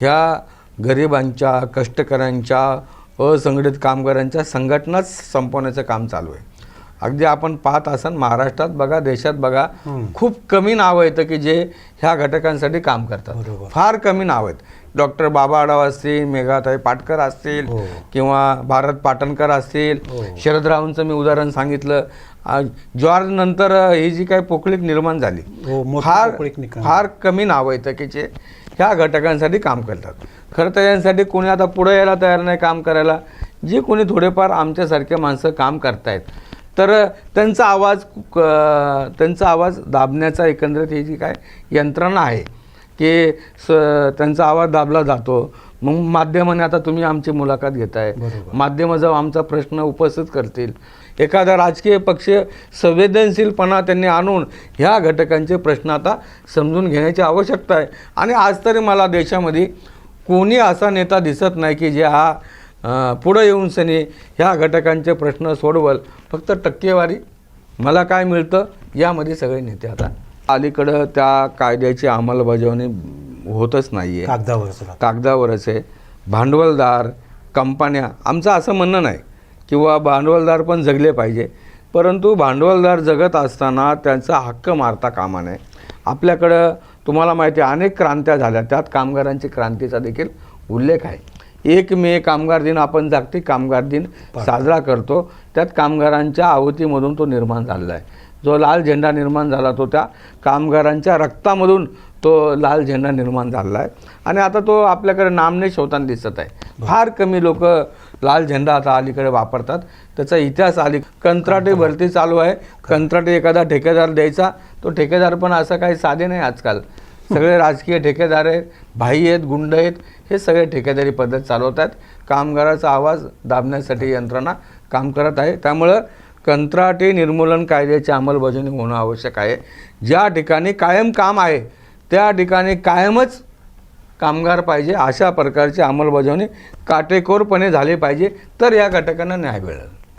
ह्या गरिबांच्या, कष्टकऱ्यांच्या, असंघटित कामगारांच्या संघटनाच संपवण्याचं काम चालू आहे. अगदी आपण पाहत असाल महाराष्ट्रात बघा, देशात बघा, खूप कमी नावं येतं की जे ह्या घटकांसाठी काम करतात. फार कमी नावं आहेत. डॉक्टर बाबा आढाव असतील, मेघाताई पाटकर असतील, किंवा भारत पाटणकर असतील, शरदरावांचं मी उदाहरण सांगितलं. जॉर्ज नंतर ही जी काही पोकळीक निर्माण झाली, फार कमी नावं येतं की जे ह्या घटकांसाठी काम करतात. खरं तर यांसाठी कोणी आता पुढे यायला तयार नाही काम करायला. जे कोणी थोडेफार आमच्यासारखे माणसं काम करतायत, तर त्यांचा आवाज दाबण्याचा एकंदरीत ही जी काय यंत्रणा आहे की त्यांचा आवाज दाबला जातो. मग माध्यमाने, आता तुम्ही आमची मुलाखत घेताय, माध्यमं जेव्हा आमचा प्रश्न उपस्थित करतील, एखादा राजकीय पक्ष संवेदनशीलपणा त्यांनी आणून ह्या घटकांचे प्रश्न आता समजून घेण्याची आवश्यकता आहे. आणि आज तरी मला देशामध्ये कोणी असा नेता दिसत नाही की जे पुढं येऊन सनी ह्या घटकांचे प्रश्न सोडवल. फक्त टक्केवारी, मला काय मिळतं, यामध्ये सगळे नेते आता अलीकडं त्या कायद्याची अंमलबजावणी होतच नाही आहे, कागदावरच आहे. भांडवलदार, कंपन्या, आमचं असं म्हणणं नाही किंवा भांडवलदार पण जगले पाहिजे, परंतु भांडवलदार जगत असताना त्यांचा हक्क मारता कामा नये. आपल्याकडं तुम्हाला माहिती आहे अनेक क्रांत्या झाल्या, त्यात कामगारांची क्रांतीचा देखील उल्लेख आहे. 1 मे कामगार दिन आपण जागतिक कामगार दिन साजरा करतो. त्यात कामगारांच्या आहुतीमधून तो निर्माण झालेला आहे. जो लाल झेंडा निर्माण झाला तो त्या कामगारांच्या रक्तामधून तो लाल झेंडा निर्माण झालेला आहे. आणि आता तो आपल्याकडे नामनेश होताना दिसत आहे. फार कमी लोक लाल झेंडा आता अलीकडे वापरतात. त्याचा इतिहास कंत्राटी भरती चालू आहे. कंत्राटी एखादा ठेकेदार द्यायचा, तो ठेकेदार पण असं काही साधे नाही आजकाल. सगळे राजकीय ठेकेदार आहेत, भाई आहेत, गुंड आहेत, हे सगळे ठेकेदारी पद्धत चालवतात. कामगाराचा आवाज दाबण्यासाठी यंत्रणा काम करत आहे. त्यामुळं कंत्राटी निर्मूलन कायद्याची अंमलबजावणी होणं आवश्यक आहे. ज्या ठिकाणी कायम काम आहे त्या ठिकाणी कायमच कामगार पाहिजे, अशा प्रकारची अंमलबजावणी काटेकोरपणे झाली पाहिजे, तर या घटकांना न्याय मिळेल.